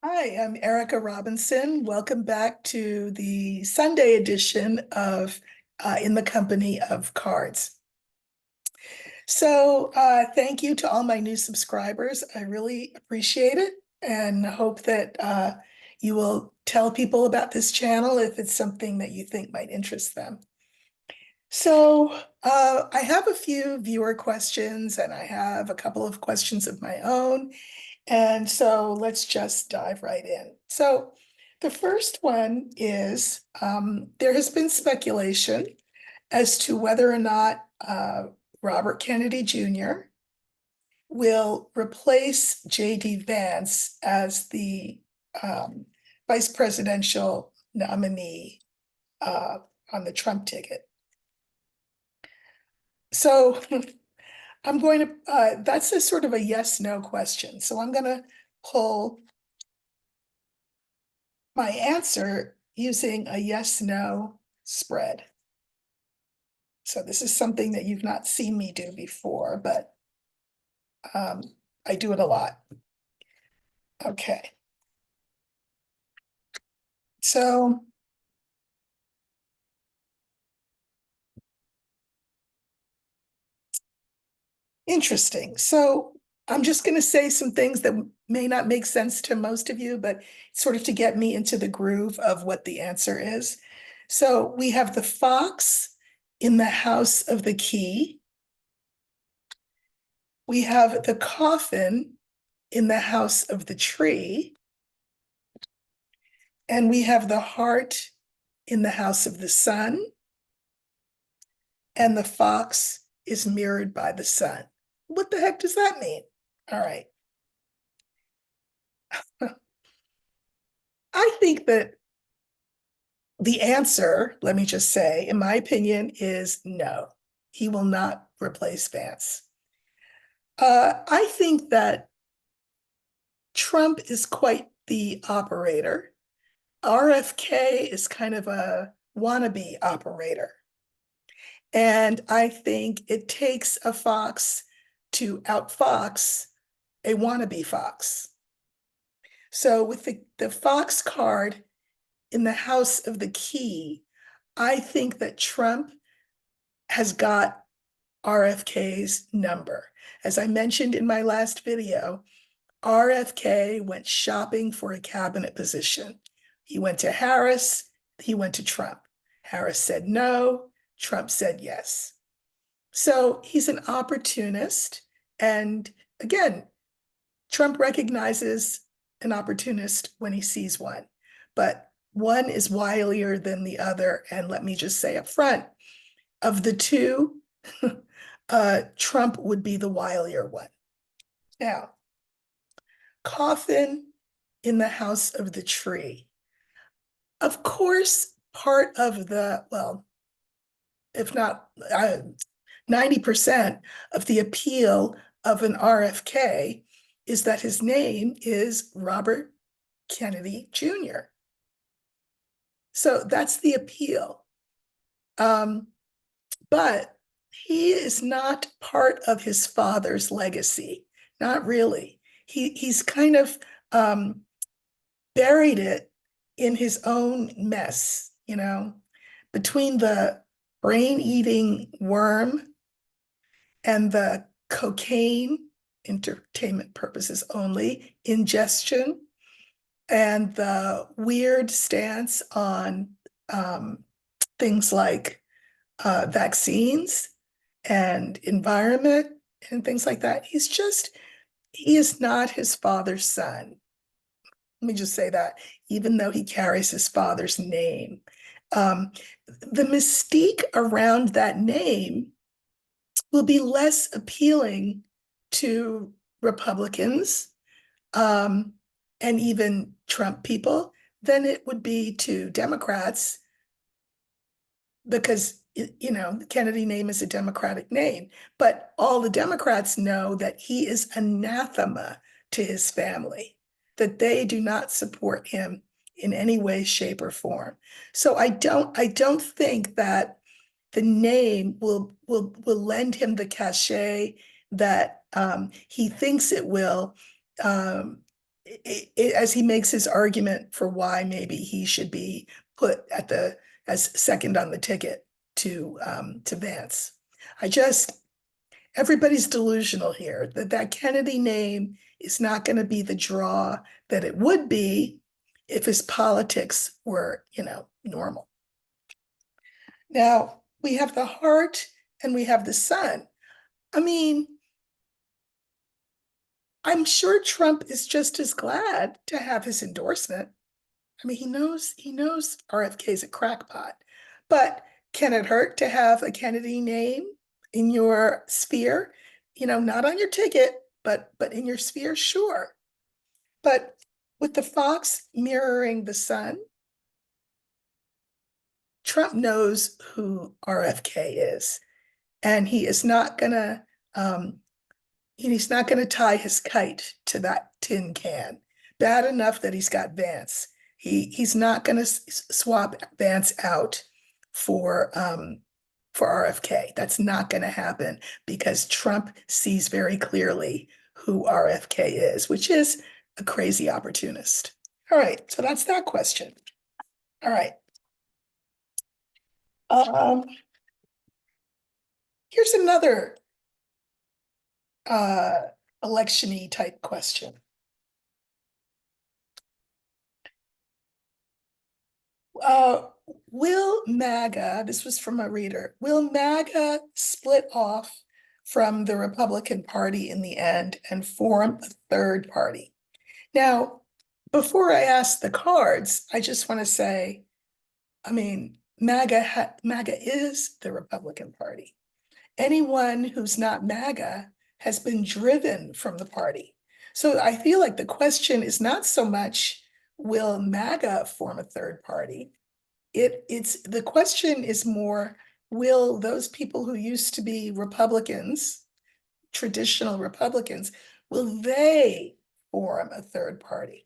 Hi, I'm Erica Robinson. Welcome back to the Sunday edition of In the Company of Cards. Thank you to all my new subscribers. I really appreciate it and hope that you will tell people about this channel if it's something that you think might interest them. I have a few viewer questions and I have a couple of questions of my own. And so let's just dive right in. So the first one is there has been speculation as to whether or not Robert Kennedy Jr. will replace J.D. Vance as the vice presidential nominee on the Trump ticket. So I'm going to, that's a sort of a yes/no question. So I'm going to pull my answer using a yes/no spread. So this is something that you've not seen me do before, but I do it a lot. Okay. So interesting. So I'm just going to say some things that may not make sense to most of you, but sort of to get me into the groove of what the answer is. So we have the fox in the house of the key. We have the coffin in the house of the tree. And we have the heart in the house of the sun. And the fox is mirrored by the sun. What the heck does that mean? All right. I think that the answer, let me just say, in my opinion, is no. He will not replace Vance. I think that Trump is quite the operator. RFK is kind of a wannabe operator. And I think it takes a fox to outfox a wannabe fox. So with the fox card in the house of the key, I think that Trump has got RFK's number. As I mentioned in my last video, RFK went shopping for a cabinet position. He went to Harris, he went to Trump. Harris said no, Trump said yes. So he's an opportunist. And again, Trump recognizes an opportunist when he sees one, but one is wilier than the other. And let me just say up front, of the two, Trump would be the wilier one. Now, coffin in the house of the tree. Of course, part of the, well, if not 90% of the appeal of an RFK is that his name is Robert Kennedy Jr. So that's the appeal. But he is not part of his father's legacy, not really. He's kind of buried it in his own mess, between the brain-eating worm and the cocaine, entertainment purposes only, ingestion, and the weird stance on things like vaccines and environment and things like that. He is not his father's son. Let me just say that, even though he carries his father's name. The mystique around that name will be less appealing to Republicans and even Trump people than it would be to Democrats, because the Kennedy name is a Democratic name, but all the Democrats know that he is anathema to his family, that they do not support him in any way, shape, or form. So I don't think that the name will lend him the cachet that he thinks it will, as he makes his argument for why maybe he should be put at the as second on the ticket to Vance. I just everybody's delusional here that that Kennedy name is not going to be the draw that it would be if his politics were, normal. Now we have the heart and we have the sun. I mean, I'm sure Trump is just as glad to have his endorsement. I mean, he knows RFK is a crackpot, but can it hurt to have a Kennedy name in your sphere? Not on your ticket, but in your sphere, sure. But with the fox mirroring the sun, Trump knows who RFK is, and um, he's not gonna tie his kite to that tin can. Bad enough that he's got Vance. He's not gonna swap Vance out for RFK. That's not gonna happen because Trump sees very clearly who RFK is, which is a crazy opportunist. All right, so that's that question. All right. Um, here's another uh election-y type question. Uh, will MAGA, this was from a reader, will MAGA split off from the Republican Party in the end and form a third party? Now, before I ask the cards, I just want to say, I mean, MAGA is the Republican Party. Anyone who's not MAGA has been driven from the party. So I feel like the question is not so much, will MAGA form a third party? It's the question is more, will those people who used to be Republicans, traditional Republicans, will they form a third party?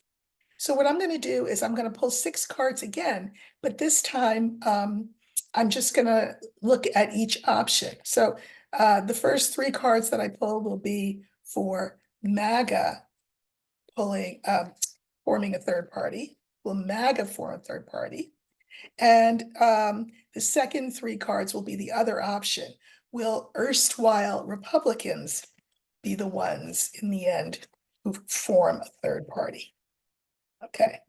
So what I'm going to do is I'm going to pull 6 cards again, but this time I'm just going to look at each option. So the first 3 cards that I pull will be for MAGA forming a third party. Will MAGA form a third party? And the second 3 cards will be the other option. Will erstwhile Republicans be the ones in the end who form a third party? Okay.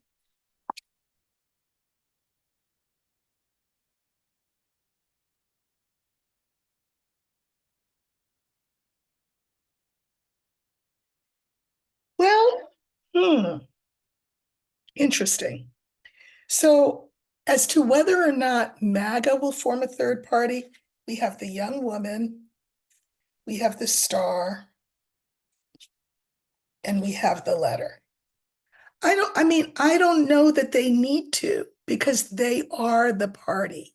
Well, interesting. So as to whether or not MAGA will form a third party, we have the young woman, we have the star, and we have the letter. I don't know that they need to because they are the party.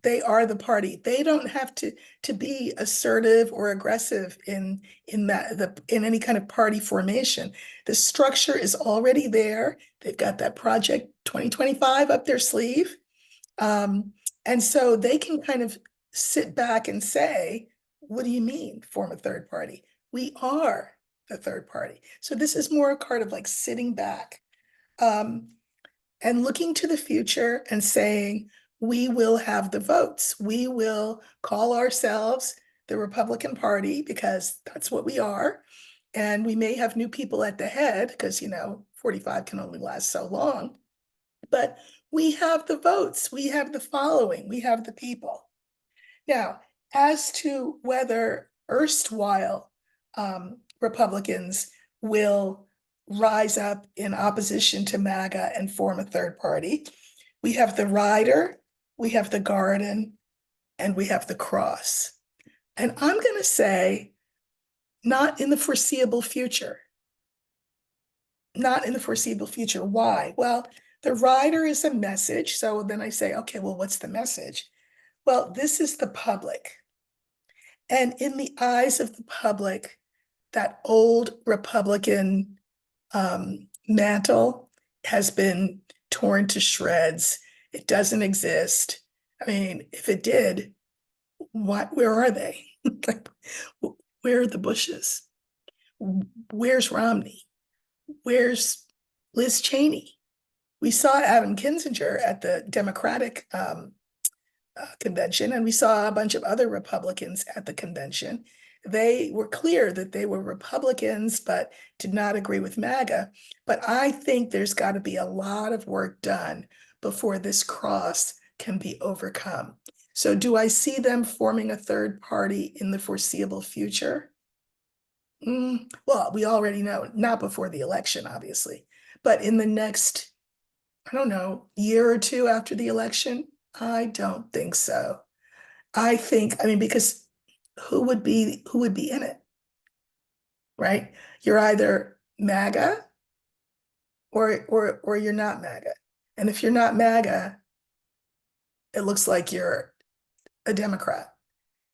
They are the party. They don't have to be assertive or aggressive in any kind of party formation. The structure is already there. They've got that project 2025 up their sleeve. Um, and so they can kind of sit back and say, what do you mean form a third party? We are the third party. So this is more a card of like sitting back. Um, and looking to the future and saying, we will have the votes. We will call ourselves the Republican Party because that's what we are. And we may have new people at the head because, 45 can only last so long. But we have the votes, we have the following, we have the people. Now, as to whether erstwhile Republicans will rise up in opposition to MAGA and form a third party, we have the rider, we have the garden, and we have the cross. And I'm going to say, not in the foreseeable future. Not in the foreseeable future. Why? Well, the rider is a message. So then I say, okay, well, what's the message? Well, this is the public. And in the eyes of the public, that old Republican mantle has been torn to shreds. It doesn't exist. I mean, if it did, where are they? Like, where are the Bushes? Where's Romney? Where's Liz Cheney? We saw Adam Kinzinger at the Democratic convention, and we saw a bunch of other Republicans at the convention. They were clear that they were Republicans, but did not agree with MAGA. But I think there's got to be a lot of work done before this cross can be overcome. So do I see them forming a third party in the foreseeable future? Well, we already know, not before the election, obviously, but in the next, I don't know, year or two after the election, I don't think so. I mean, because who would be in it, right? You're either MAGA or you're not MAGA. And if you're not MAGA, it looks like you're a Democrat.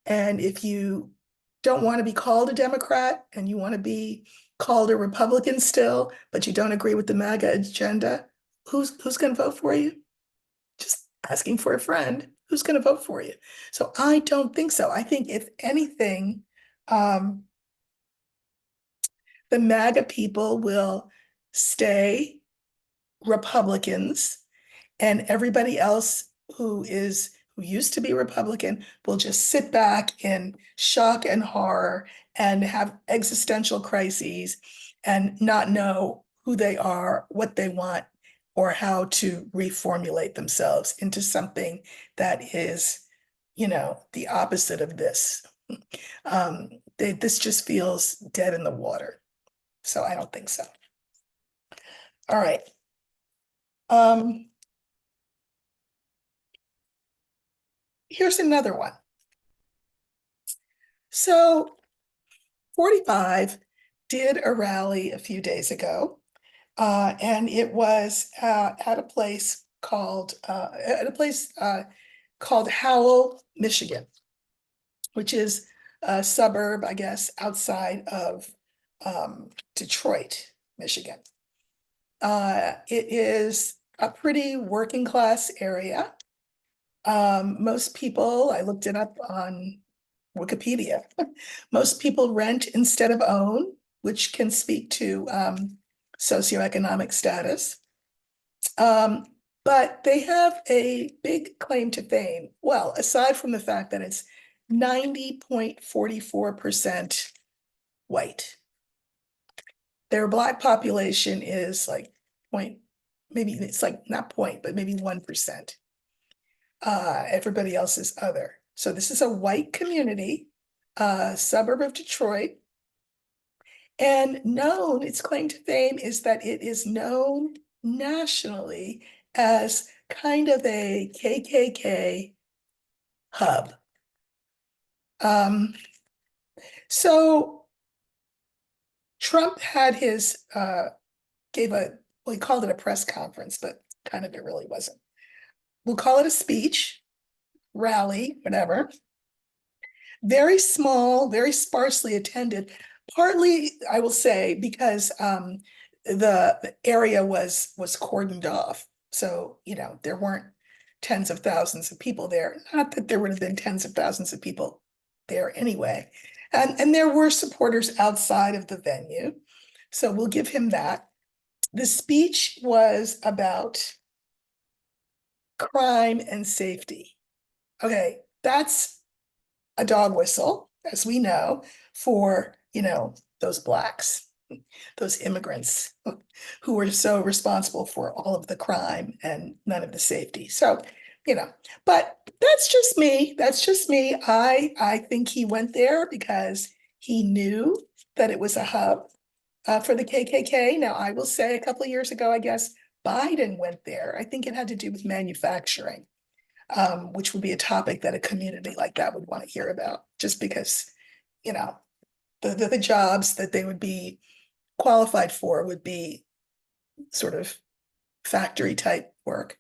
And if you don't want to be called a Democrat and you want to be called a Republican still, but you don't agree with the MAGA agenda, who's going to vote for you? Just asking for a friend. Who's going to vote for you? So I don't think so. I think if anything, um, the MAGA people will stay Republicans, and everybody else who used to be Republican will just sit back in shock and horror and have existential crises and not know who they are, what they want, or how to reformulate themselves into something that is, the opposite of this. This just feels dead in the water. So I don't think so. All right. Here's another one. So 45 did a rally a few days ago, and it was at a place called Howell, Michigan, which is a suburb, I guess, outside of Detroit, Michigan. It is a pretty working class area. Most people, I looked it up on Wikipedia, most people rent instead of own, which can speak to socioeconomic status. But they have a big claim to fame. Well, aside from the fact that it's 90.44% white. Their Black population is like maybe it's like not point, but maybe 1%. Everybody else is other. So this is a white community, suburb of Detroit. And its claim to fame is that it is known nationally as kind of a KKK hub. So Trump had he called it a press conference, but kind of it really wasn't. We'll call it a speech, rally, whatever. Very small, very sparsely attended, partly, I will say, because the area was cordoned off. So, there weren't tens of thousands of people there. Not that there would have been tens of thousands of people there anyway. And there were supporters outside of the venue. So we'll give him that. The speech was about crime and safety. Okay, that's a dog whistle, as we know, for, those Blacks, those immigrants who were so responsible for all of the crime and none of the safety. So, but that's just me. That's just me. I think he went there because he knew that it was a hub for the KKK. Now, I will say a couple of years ago, I guess Biden went there. I think it had to do with manufacturing, which would be a topic that a community like that would want to hear about, just because, the jobs that they would be qualified for would be sort of factory type work.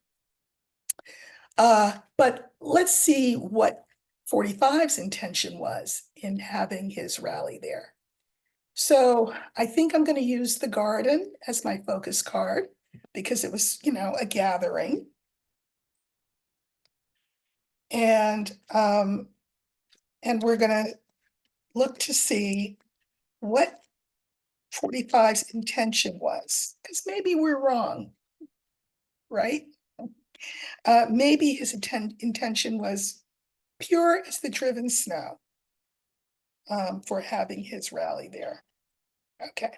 But let's see what 45's intention was in having his rally there. So I think I'm going to use the garden as my focus card because it was, a gathering. And we're going to look to see what 45's intention was, because maybe we're wrong, right? Maybe his intention was pure as the driven snow for having his rally there. Okay.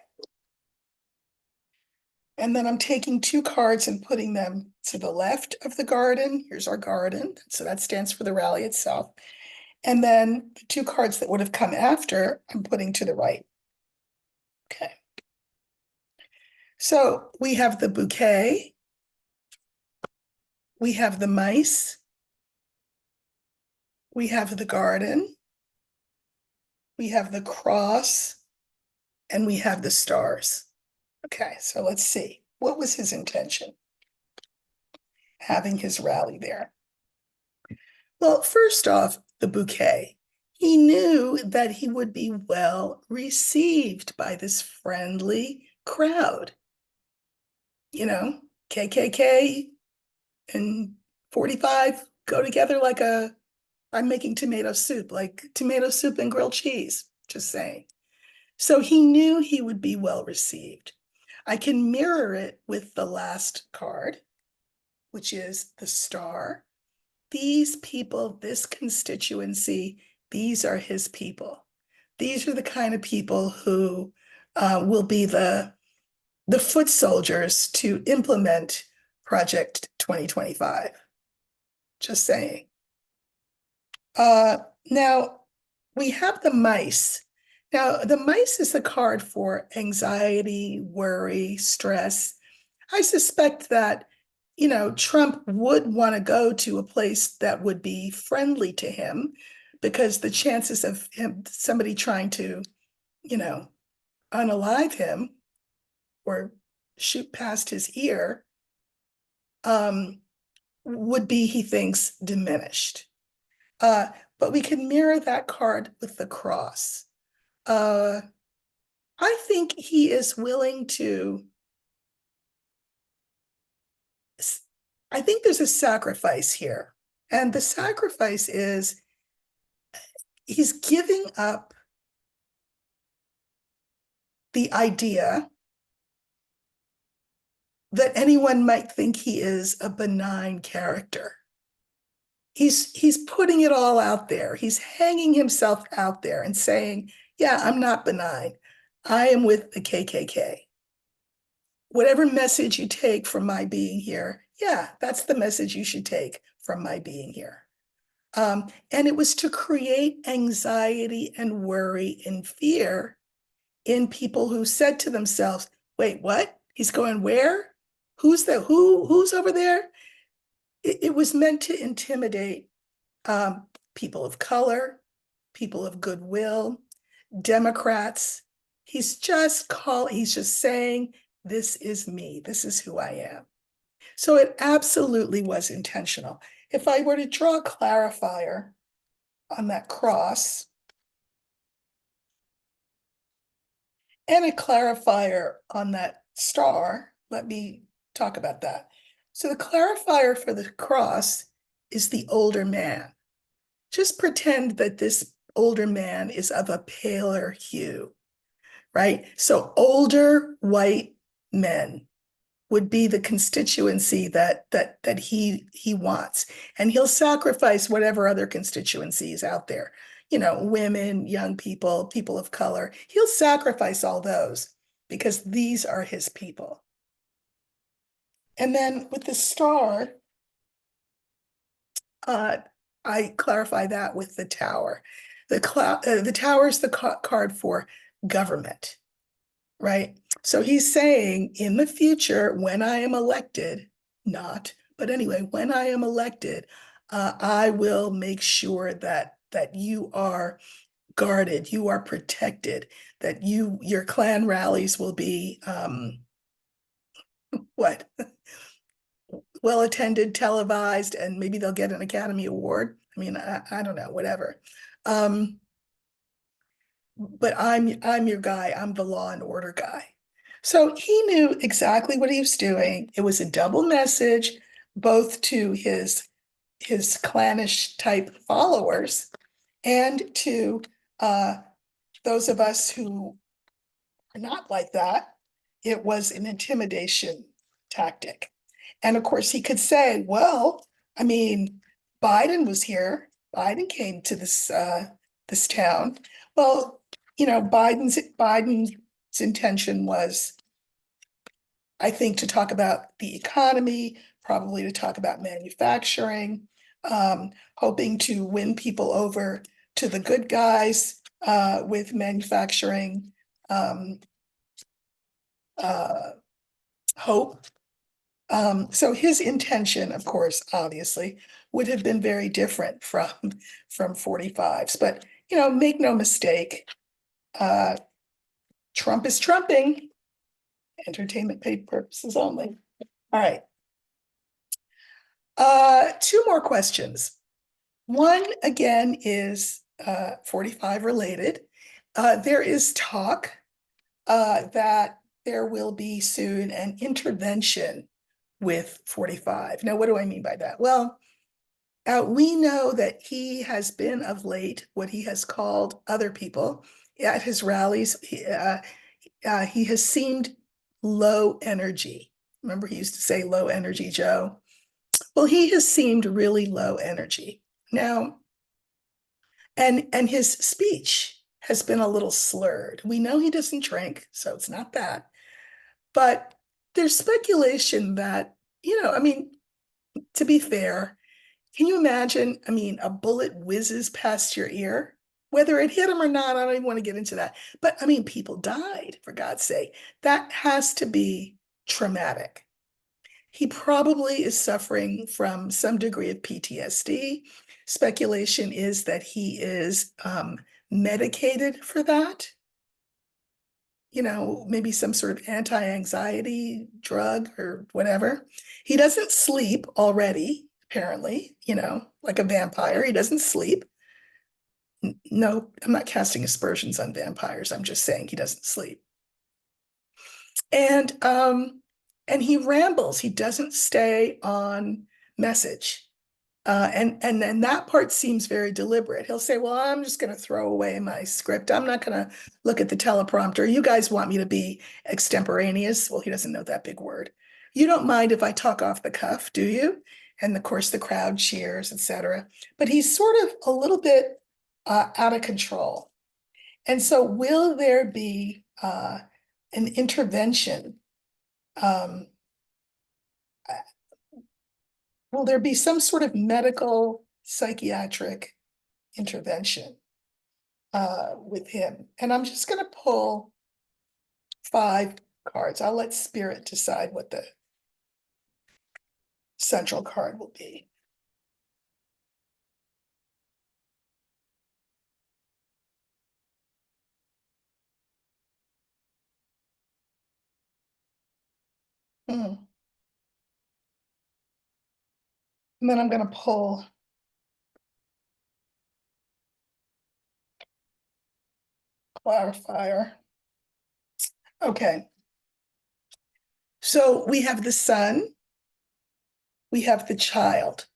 And then I'm taking two cards and putting them to the left of the garden. Here's our garden. So that stands for the rally itself. And then the two cards that would have come after, I'm putting to the right. Okay. So we have the bouquet. We have the mice. We have the garden. We have the cross. And we have the stars. Okay, so let's see. What was his intention? Having his rally there. Well, first off, the bouquet. He knew that he would be well received by this friendly crowd. You know, KKK and 45 go together like I'm making tomato soup, like tomato soup and grilled cheese, just saying. So he knew he would be well received. I can mirror it with the last card, which is the star. These people, this constituency, these are his people. These are the kind of people who will be the foot soldiers to implement Project 2025. Just saying. Now, we have the mice. Now, the mice is the card for anxiety, worry, stress. I suspect that, Trump would want to go to a place that would be friendly to him because the chances of somebody trying to, you know, unalive him or shoot past his ear um, would be, he thinks, diminished. Uh, but we can mirror that card with the cross. I think he is willing to, I think there's a sacrifice here. And the sacrifice is he's giving up the idea that anyone might think he is a benign character. He's putting it all out there. He's hanging himself out there and saying, yeah, I'm not benign. I am with the KKK. Whatever message you take from my being here, yeah, that's the message you should take from my being here. And it was to create anxiety and worry and fear in people who said to themselves, wait, what? He's going where? Who's over there? It was meant to intimidate people of color, people of goodwill, Democrats. He's just saying, this is me. This is who I am. So it absolutely was intentional. If I were to draw a clarifier on that cross and a clarifier on that star, let me talk about that. So the clarifier for the cross is the older man. Just pretend that this older man is of a paler hue, right? So older white men would be the constituency that he wants, and he'll sacrifice whatever other constituencies out there, women, young people, people of color. He'll sacrifice all those because these are his people. And then with the star, I clarify that with the tower. The tower is the card for government, right? So he's saying in the future, when I am elected, but anyway, when I am elected, I will make sure that you are guarded, you are protected, that your Klan rallies will be what? Well attended, televised, and maybe they'll get an Academy Award. I mean, I don't know, whatever. But I'm your guy. I'm the law and order guy. So he knew exactly what he was doing. It was a double message, both to his clannish type followers and to those of us who not like that. It was an intimidation tactic. And of course, he could say, well, I mean, Biden was here. Biden came to this town. Well, Biden's intention was, I think, to talk about the economy, probably to talk about manufacturing, hoping to win people over to the good guys with manufacturing uh, hope. So his intention, of course, obviously, would have been very different from 45s. But make no mistake, uh, Trump is trumping, entertainment paid purposes only. All right. Two more questions. One, again, is 45 related. There is talk that there will be soon an intervention with 45. Now, what do I mean by that? Well, we know that he has been of late what he has called other people at his rallies. He has seemed low energy. Remember, he used to say low energy Joe. Well, he has seemed really low energy. Now, and his speech has been a little slurred. We know he doesn't drink, so it's not that. But there's speculation that, I mean, to be fair, can you imagine? I mean, a bullet whizzes past your ear, whether it hit him or not. I don't even want to get into that. But I mean, people died, for God's sake. That has to be traumatic. He probably is suffering from some degree of PTSD. Speculation is that he is medicated for that. Maybe some sort of anti-anxiety drug or whatever. He doesn't sleep already, apparently, like a vampire. He doesn't sleep. No, I'm not casting aspersions on vampires. I'm just saying he doesn't sleep. And he rambles. He doesn't stay on message. And that part seems very deliberate. He'll say, well, I'm just going to throw away my script. I'm not going to look at the teleprompter. You guys want me to be extemporaneous. Well, he doesn't know that big word. You don't mind if I talk off the cuff, do you? And of course, the crowd cheers, etc. But he's sort of a little bit out of control. And so will there be an intervention? Will there be some sort of medical psychiatric intervention with him? And I'm just going to pull 5 cards. I'll let Spirit decide what the central card will be. And then I'm going to pull clarifier. Okay. So we have the son, we have the child.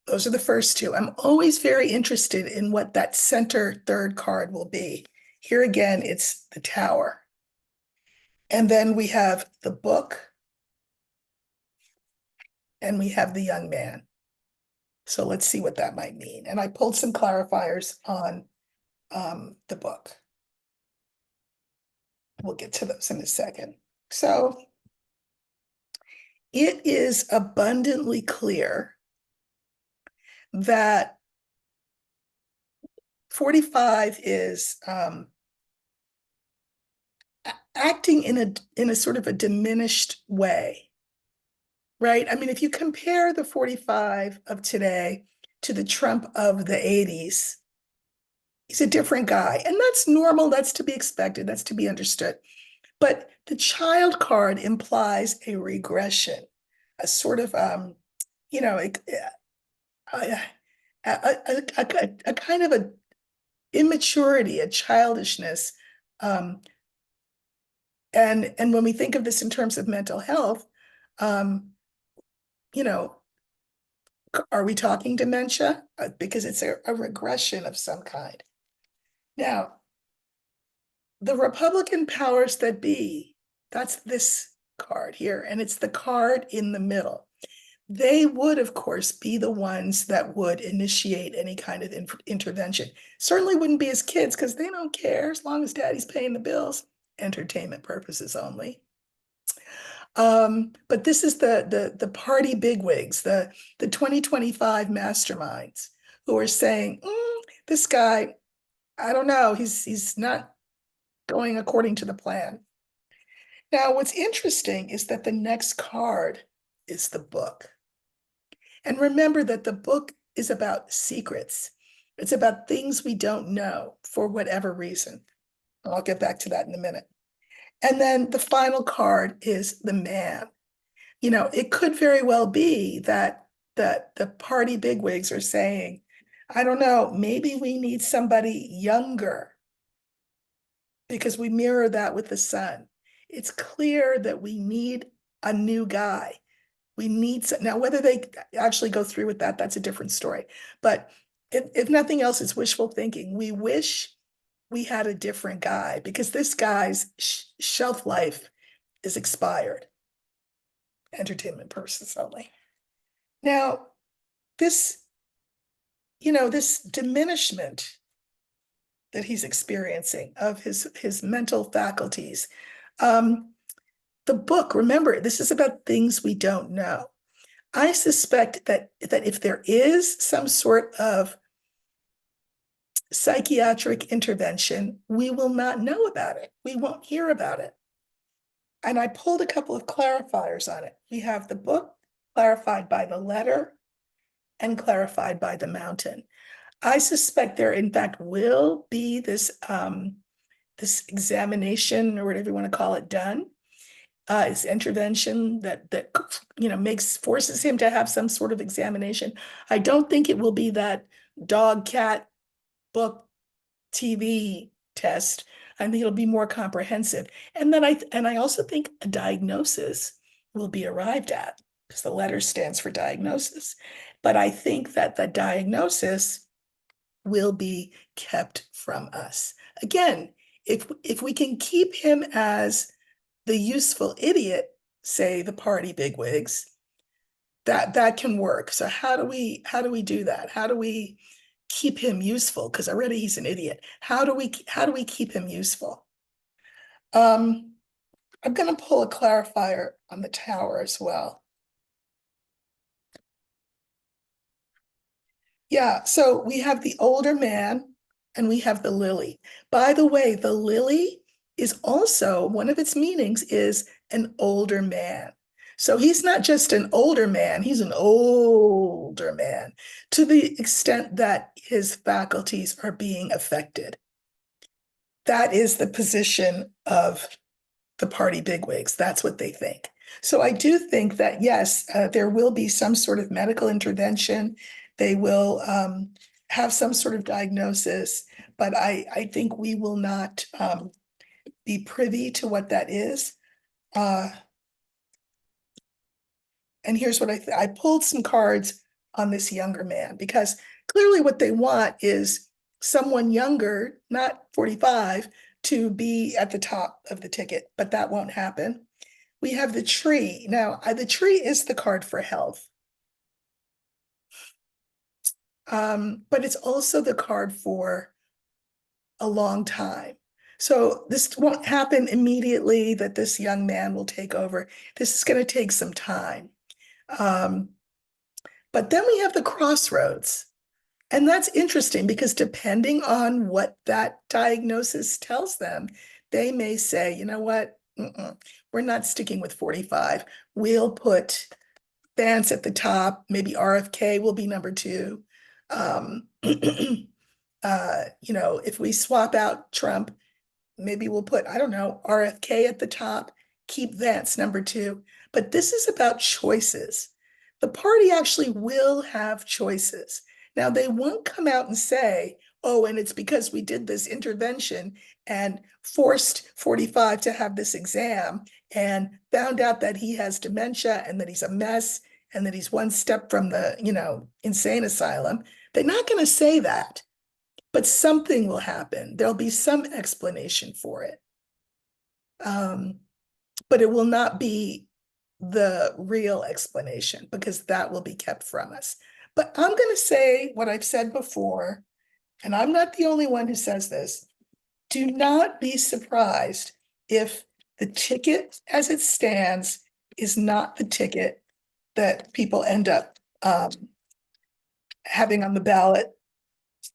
Those are the first 2. I'm always very interested in what that center 3rd card will be. Here again, it's the Tower. And then we have the book, and we have the young man. So let's see what that might mean. And I pulled some clarifiers on the book. We'll get to those in a second. So it is abundantly clear that 45 is acting in a sort of a diminished way, right? I mean, if you compare the 45 of today to the Trump of the 80s, he's a different guy. And that's normal. That's to be expected. That's to be understood. But the child card implies a regression, a sort of, a kind of a immaturity, a childishness. And when we think of this in terms of mental health, you know, are we talking dementia? Because it's a regression of some kind. Now, the Republican powers that be, that's this card here, and it's the card in the middle. They would, of course, be the ones that would initiate any kind of intervention. Certainly wouldn't be his kids because they don't care as long as daddy's paying the bills, entertainment purposes only. But this is the party bigwigs, the 2025 masterminds who are saying, this guy, I don't know, he's not going according to the plan. Now, what's interesting is that the next card is the book. And remember that the book is about secrets. It's about things we don't know for whatever reason. I'll get back to that in a minute. And then the final card is the man. You know, it could very well be that the party bigwigs are saying, I don't know, maybe we need somebody younger because we mirror that with the sun. It's clear that we need a new guy. We need some, now whether they actually go through with that, that's a different story. But if nothing else, it's wishful thinking. We wish we had a different guy because this guy's shelf life is expired. Entertainment purposes only. Now, this, this diminishment that he's experiencing of his mental faculties. The book, remember, this is about things we don't know. I suspect that if there is some sort of psychiatric intervention, we will not know about it. We won't hear about it. And I pulled a couple of clarifiers on it. We have the book clarified by the letter and clarified by the mountain. I suspect there, in fact, will be this examination or whatever you want to call it done. It's intervention that forces him to have some sort of examination. I don't think it will be that dog, cat, book, TV test. I think it'll be more comprehensive. And then I also think a diagnosis will be arrived at because the letter stands for diagnosis. But I think that the diagnosis will be kept from us. Again, if we can keep him as the useful idiot, say the party bigwigs, that can work. So how do we do that? How do we keep him useful? Because already he's an idiot. How do we keep him useful? I'm going to pull a clarifier on the tower as well. Yeah, so we have the older man and we have the lily. By the way, the lily is also, one of its meanings is an older man. So he's not just an older man, he's an older man to the extent that his faculties are being affected. That is the position of the party bigwigs. That's what they think. So I do think that, yes, there will be some sort of medical intervention. They will have some sort of diagnosis, but I think we will not be privy to what that is. And here's what I pulled some cards on this younger man, because clearly what they want is someone younger, not 45, to be at the top of the ticket, but that won't happen. We have the tree. Now, the tree is the card for health. But it's also the card for a long time. So this won't happen immediately that this young man will take over. This is going to take some time. But then we have the crossroads. And that's interesting because depending on what that diagnosis tells them, they may say, you know what, we're not sticking with 45. We'll put Vance at the top. Maybe RFK will be number 2. If we swap out Trump, maybe we'll put, I don't know, RFK at the top, keep Vance number 2. But this is about choices. The party actually will have choices. Now, they won't come out and say, oh, and it's because we did this intervention and forced 45 to have this exam and found out that he has dementia and that he's a mess and that he's one step from the, insane asylum. They're not going to say that. but something will happen. There'll be some explanation for it. But it will not be the real explanation because that will be kept from us. But I'm going to say what I've said before, and I'm not the only one who says this. Do not be surprised if the ticket as it stands is not the ticket that people end up having on the ballot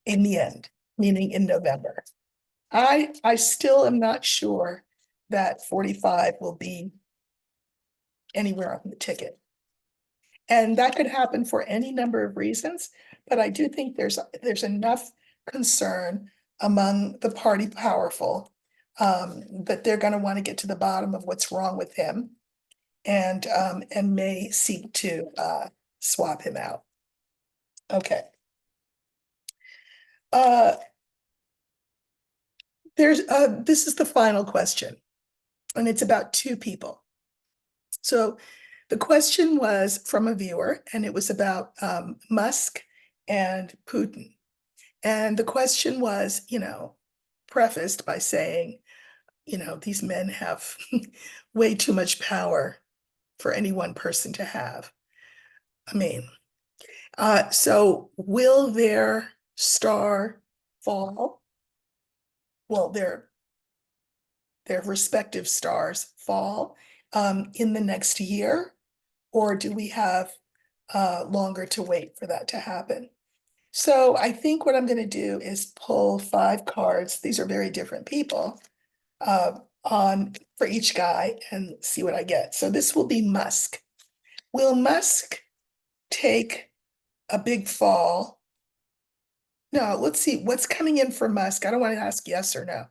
in the end, meaning in November. I still am not sure that 45 will be anywhere on the ticket. And that could happen for any number of reasons, but I do think there's enough concern among the party powerful that they're going to want to get to the bottom of what's wrong with him and may seek to swap him out. Okay. This is the final question, and it's about two people. So the question was from a viewer, and it was about Musk and Putin. And the question was, prefaced by saying, these men have way too much power for any one person to have. I mean, so will their star fall? Well, their respective stars fall in the next year, or do we have longer to wait for that to happen? So I think what I'm going to do is pull 5 cards. These are very different people on for each guy and see what I get. So this will be Musk. Will Musk take a big fall? No, let's see what's coming in for Musk. I don't want to ask yes or no.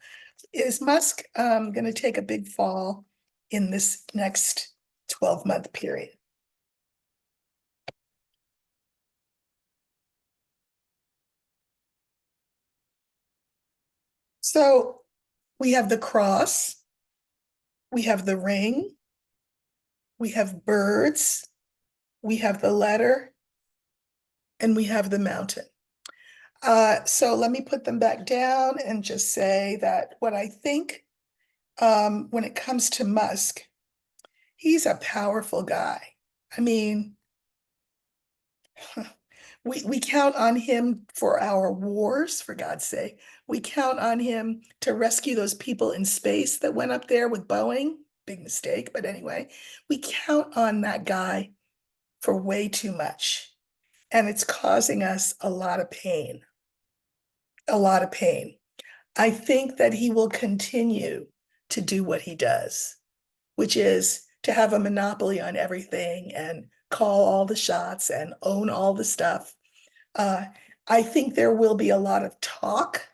Is Musk going to take a big fall in this next 12-month period? So we have the cross, we have the ring, we have birds, we have the letter, and we have the mountain. So let me put them back down and just say that what I think when it comes to Musk, he's a powerful guy. I mean, we count on him for our wars, for God's sake. We count on him to rescue those people in space that went up there with Boeing. Big mistake, but anyway, we count on that guy for way too much. And it's causing us a lot of pain. A lot of pain. I think that he will continue to do what he does, which is to have a monopoly on everything and call all the shots and own all the stuff. I think there will be a lot of talk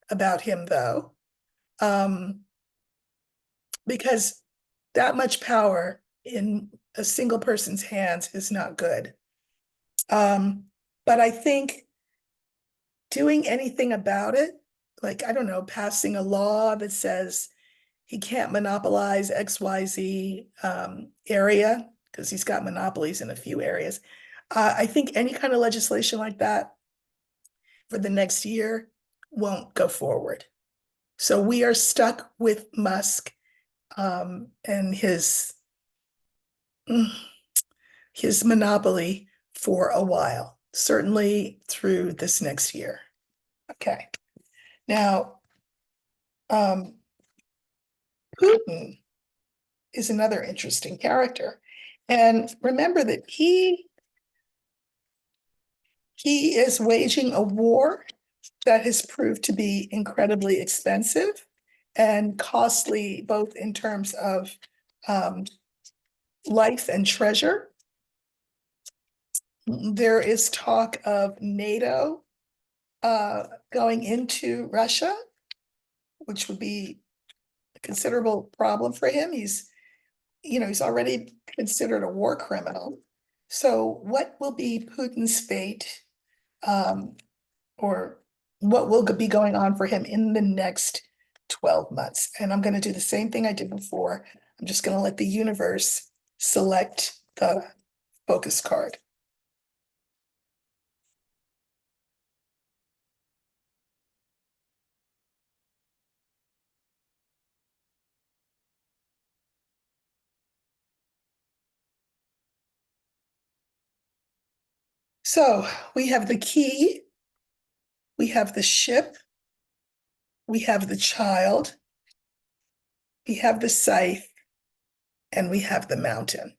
about him, though, because that much power in a single person's hands is not good. But I think doing anything about it, like, I don't know, passing a law that says he can't monopolize XYZ area, because he's got monopolies in a few areas. I think any kind of legislation like that for the next year won't go forward. So we are stuck with Musk and his monopoly for a while, certainly through this next year. Okay. Now, Putin is another interesting character. And remember that he is waging a war that has proved to be incredibly expensive and costly, both in terms of life and treasure. There is talk of NATO going into Russia, which would be a considerable problem for him. He's already considered a war criminal. So what will be Putin's fate, or what will be going on for him in the next 12 months? And I'm going to do the same thing I did before. I'm just going to let the universe select the focus card. So we have the key, we have the ship, we have the child, we have the scythe, and we have the mountain.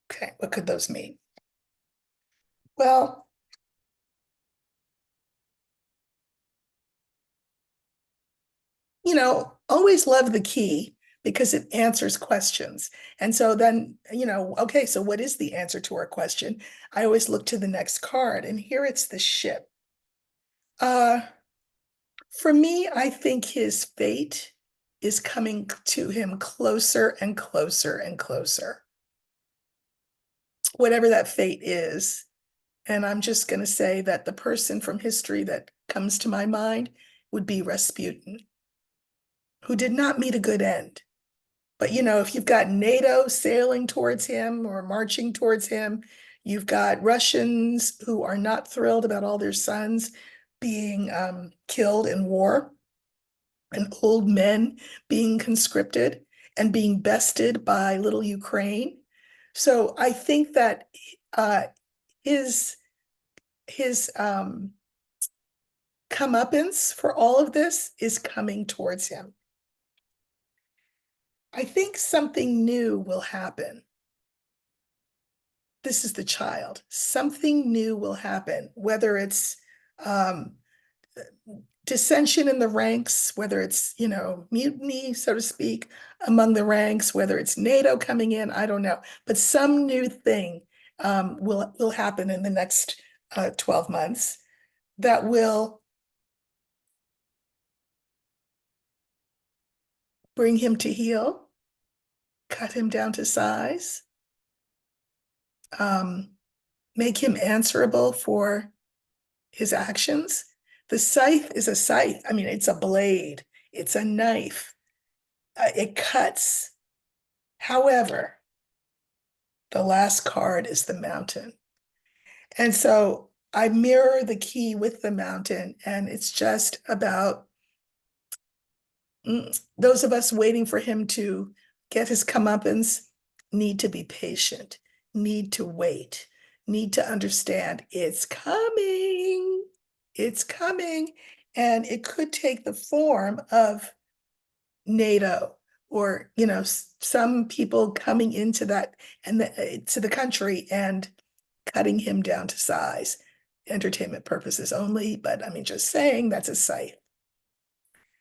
Okay, what could those mean? Well, always love the key because it answers questions. And so then, okay, so what is the answer to our question? I always look to the next card, and here it's the ship. Uh, for me, I think his fate is coming to him closer and closer and closer, whatever that fate is. And I'm just going to say that the person from history that comes to my mind would be Rasputin, who did not meet a good end. But if you've got NATO sailing towards him or marching towards him, you've got Russians who are not thrilled about all their sons being killed in war, and old men being conscripted and being bested by little Ukraine. So I think that uh, his comeuppance for all of this is coming towards him. I think something new will happen. This is the child. Something new will happen, whether it's um, dissension in the ranks, whether it's, mutiny, so to speak, among the ranks, whether it's NATO coming in, I don't know. But some new thing will happen in the next 12 months that will bring him to heel, cut him down to size, um, make him answerable for his actions. The scythe is a scythe. I mean, it's a blade, it's a knife, it cuts. However, the last card is the mountain. And so I mirror the key with the mountain, and it's just about those of us waiting for him to get his comeuppance need to be patient, need to wait, need to understand it's coming. It's coming. And it could take the form of NATO or, some people coming into that and to the country and cutting him down to size. Entertainment purposes only, but I mean, just saying that's a site.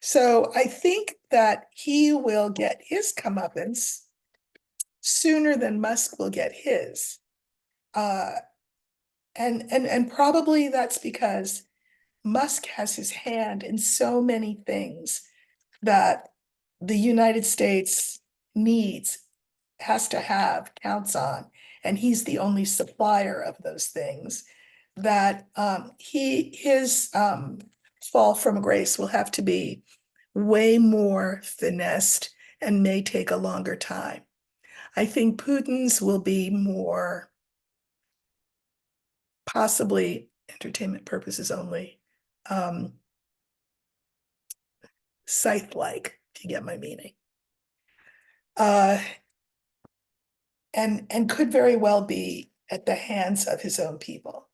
So I think that he will get his comeuppance sooner than Musk will get his. Uh, and probably that's because Musk has his hand in so many things that the United States needs, has to have, counts on, and he's the only supplier of those things, that his fall from grace will have to be way more finessed and may take a longer time. I think Putin's will be more, possibly entertainment purposes only, um, scythe-like, if you get my meaning. Uh, and could very well be at the hands of his own people,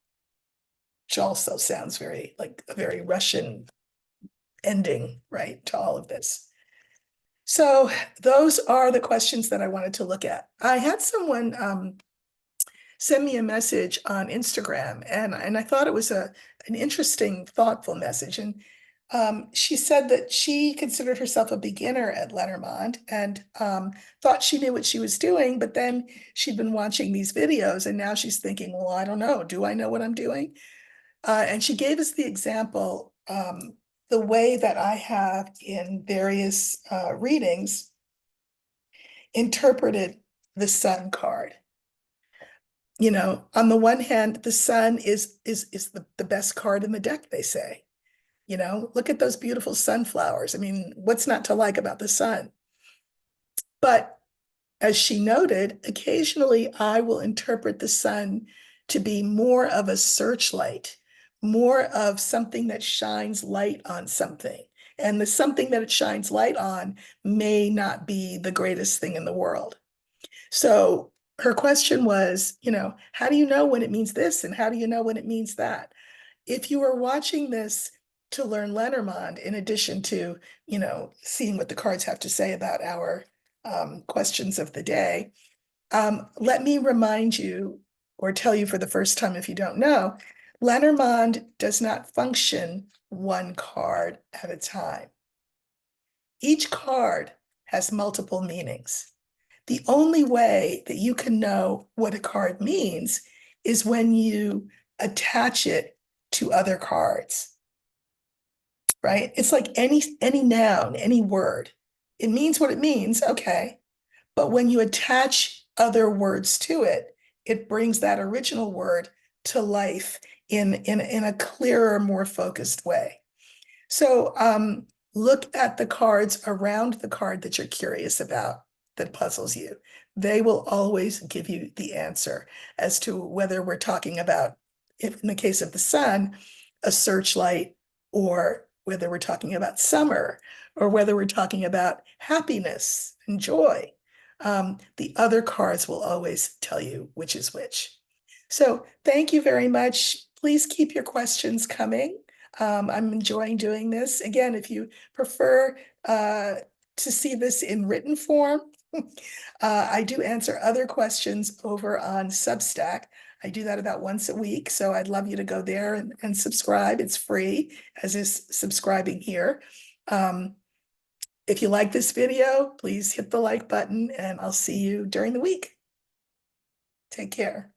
which also sounds very like a very Russian ending, right, to all of this. So those are the questions that I wanted to look at. I had someone send me a message on Instagram, and I thought it was an interesting, thoughtful message. And she said that she considered herself a beginner at Lenormand and thought she knew what she was doing, but then she'd been watching these videos and now she's thinking, well, I don't know. Do I know what I'm doing? And she gave us the example, the way that I have in various readings interpreted the sun card. On the one hand, the sun is the best card in the deck, they say. Look at those beautiful sunflowers. I mean, what's not to like about the sun? But as she noted, occasionally I will interpret the sun to be more of a searchlight, more of something that shines light on something. And the something that it shines light on may not be the greatest thing in the world. So her question was, how do you know when it means this and how do you know when it means that? If you are watching this to learn Lenormand, in addition to, seeing what the cards have to say about our questions of the day, let me remind you or tell you for the first time if you don't know, Lenormand does not function one card at a time. Each card has multiple meanings. The only way that you can know what a card means is when you attach it to other cards, right? It's like any noun, any word. It means what it means, okay. But when you attach other words to it, it brings that original word to life in a clearer, more focused way. So look at the cards around the card that you're curious about that puzzles you. They will always give you the answer as to whether we're talking about, if in the case of the sun, a searchlight, or whether we're talking about summer, or whether we're talking about happiness and joy. The other cards will always tell you which is which. So thank you very much. Please keep your questions coming. I'm enjoying doing this. Again, if you prefer to see this in written form, I do answer other questions over on Substack. I do that about once a week, so I'd love you to go there and subscribe. It's free, as is subscribing here. If you like this video, please hit the like button, and I'll see you during the week. Take care.